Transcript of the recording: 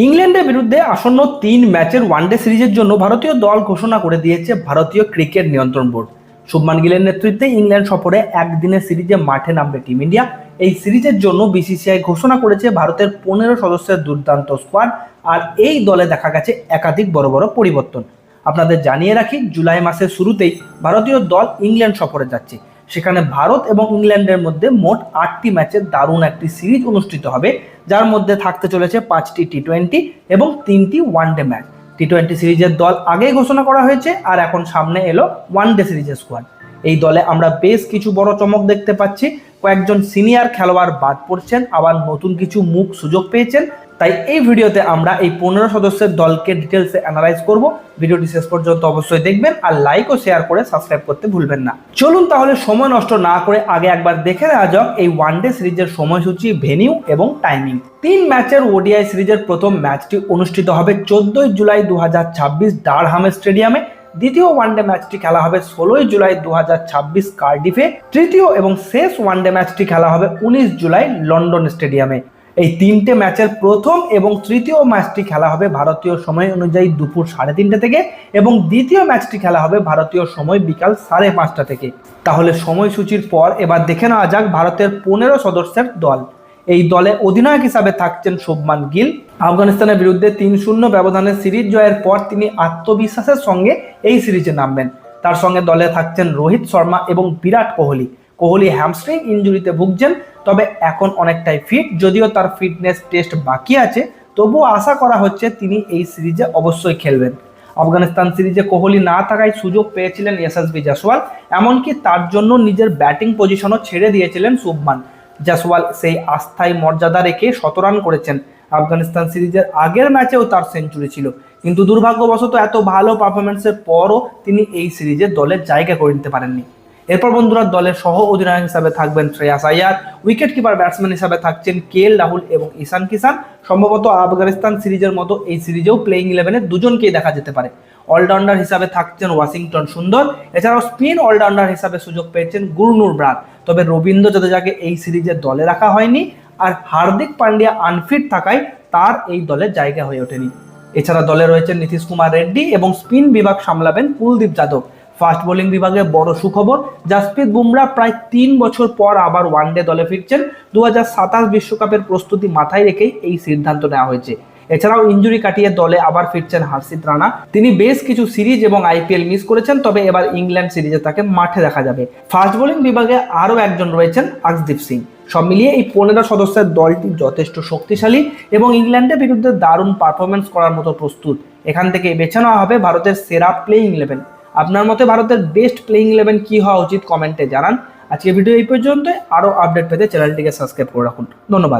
ইংল্যান্ডের বিরুদ্ধে আসন্ন 3 ম্যাচের ওয়ানডে সিরিজের জন্য ভারতীয় দল ঘোষণা করে দিয়েছে ভারতীয় ক্রিকেট নিয়ন্ত্রণ বোর্ড। শুভমান গিলের নেতৃত্বে ইংল্যান্ড সফরে একদিনের সিরিজে মাঠে নামবে টিম ইন্ডিয়া। এই সিরিজের জন্য বিসিসিআই ঘোষণা করেছে ভারতের 15 সদস্যের দুর্দান্ত স্কোয়াড। আর এই দলে দেখা গেছে একাধিক বড় বড় পরিবর্তন। আপনাদের জানিয়ে রাখি, জুলাই মাসের শুরুতেই ভারতীয় দল ইংল্যান্ড সফরে যাচ্ছে। সেখানে ভারত এবং ইংল্যান্ডের মধ্যে মোট 8টি ম্যাচের দারুণ একটি সিরিজ অনুষ্ঠিত হবে, যার মধ্যে থাকতে চলেছে 5টি টি20 এবং 3টি ওয়ানডে ম্যাচ। টি20 সিরিজের দল আগেই ঘোষণা করা হয়েছে, আর এখন সামনে এলো ওয়ানডে সিরিজের স্কোয়াড। এই দলে আমরা বেশ কিছু বড় চমক দেখতে পাচ্ছি। কয়েকজন সিনিয়র খেলোয়াড় বাদ পড়ছেন, আবার নতুন কিছু মুখ সুযোগ পেয়েছেন। তাই এই ভিডিওতে আমরা এই 15 সদস্যের দলকে ডিটেলসে অ্যানালাইজ করব। ভিডিওটি শেষ পর্যন্ত অবশ্যই দেখবেন, আর লাইক ও শেয়ার করে সাবস্ক্রাইব করতে ভুলবেন না। চলুন তাহলে সময় নষ্ট না করে আগে একবার দেখে নেওয়া যাক এই ওয়ানডে সিরিজের সময়সূচি, ভেনিউ এবং টাইমিং। 3 ম্যাচের ওডিআই সিরিজের প্রথম ম্যাচটি অনুষ্ঠিত হবে 14 জুলাই 2026 ডারহাম স্টেডিয়ামে। দ্বিতীয় ওয়ানডে ম্যাচটি খেলা হবে 16 জুলাই 2026 কার্ডিফে। তৃতীয় এবং শেষ ওয়ানডে ম্যাচটি খেলা হবে 19 জুলাই লন্ডন স্টেডিয়ামে। এই 3টে ম্যাচের প্রথম এবং তৃতীয় ম্যাচটি খেলা হবে ভারতীয় সময় অনুযায়ী দুপুর 3:30 থেকে, এবং দ্বিতীয় ম্যাচটি খেলা হবে ভারতীয় সময় বিকাল 5:30 থেকে। তাহলে সময়সূচির পর এবার দেখে নেওয়া যাক ভারতের 15 সদস্যের দল। এই দলে অধিনায়ক হিসাবে থাকছেন শুভমান গিল। আফগানিস্তানের বিরুদ্ধে 3-0 ব্যবধানে সিরিজ জয়ের পর তিনি আত্মবিশ্বাসের সঙ্গে এই সিরিজে নামবেন। তার সঙ্গে দলে থাকছেন রোহিত শর্মা এবং বিরাট কোহলি। কোহলি হ্যামস্ট্রিং ইনজুরিতে ভুগছেন, তবে এখন অনেকটাই ফিট। যদিও তার ফিটনেস টেস্ট বাকি আছে, তবুও আশা করা হচ্ছে তিনি এই সিরিজে অবশ্যই খেলবেন। আফগানিস্তান সিরিজে কোহলি না থাকায় সুযোগ পেয়েছিলেন যশস্বী জয়সওয়াল, এমনকি তার জন্য নিজের ব্যাটিং পজিশনও ছেড়ে দিয়েছিলেন শুভমান। জয়সওয়াল সেই আস্থায় মর্যাদা রেখে 17 রান করেছেন। আফগানিস্তান সিরিজের আগের ম্যাচেও তার সেঞ্চুরি ছিল, কিন্তু দুর্ভাগ্যবশত এত ভালো পারফরমেন্সের পরও তিনি এই সিরিজে দলের জায়গা করে নিতে পারেননি। এরপর বন্ধুরা, দলের সহ অধিনায়ক হিসাবে থাকবেন Shreyas Iyer, wicket keeper batsman হিসাবে থাকছেন কেএল রাহুল এবং ঈশান কিষান। সম্ভবত আফগানিস্তান সিরিজের মতো এই সিরিজেও প্লেইং 11-এ দুজনকেই দেখা যেতে পারে। অলরাউন্ডার হিসাবে থাকছেন ওয়াশিংটন সুন্দর। এছাড়াও স্পিন অলরাউন্ডার হিসাবে সুযোগ পেয়েছেন গুরনুর ব্রাদ। তবে রবীন্দ্র জাদেজাকে এই সিরিজে দলে রাখা হয়নি, আর হার্দিক পান্ডিয়া আনফিট থাকায় তার এই দলে জায়গা হয়ে ওঠেনি। এছাড়া দলে রয়েছেন নীতিশ কুমার রেড্ডি এবং স্পিন বিভাগ সামলাবেন কুলদীপ যাদব। ফাস্ট বোলিং বিভাগে বড় সুখবর, জাসপ্রীত বুমরা প্রায় 3 বছর পর আবার ওয়ানডে দলে ফিরছেন। 2027 বিশ্বকাপের প্রস্তুতি মাথায় রেখেই এই সিদ্ধান্ত নেওয়া হয়েছে। এছাড়াও ইনজুরি কাটিয়ে দলে আবার ফিরছেন হর্ষিত রানা। তিনি বেশ কিছু সিরিজ এবং আইপিএল মিস করেছেন, তবে এবার ইংল্যান্ড সিরিজে তাকে মাঠে দেখা যাবে। ফাস্ট বোলিং বিভাগে আরও একজন রয়েছেন আকশদীপ সিং। সব মিলিয়ে এই 15 সদস্যের দলটি যথেষ্ট শক্তিশালী এবং ইংল্যান্ডের বিরুদ্ধে দারুণ পারফরমেন্স করার মতো প্রস্তুত। এখান থেকে বেছে নেওয়া হবে ভারতের সেরা প্লেইং 11। আপনার মতে ভারতের বেস্ট প্লেইং 11 কি হওয়া উচিত কমেন্টে জানান। আজকে ভিডিও এই পর্যন্ত। আরও আপডেট পেতে চ্যানেলটিকে সাবস্ক্রাইব করে রাখুন। ধন্যবাদ।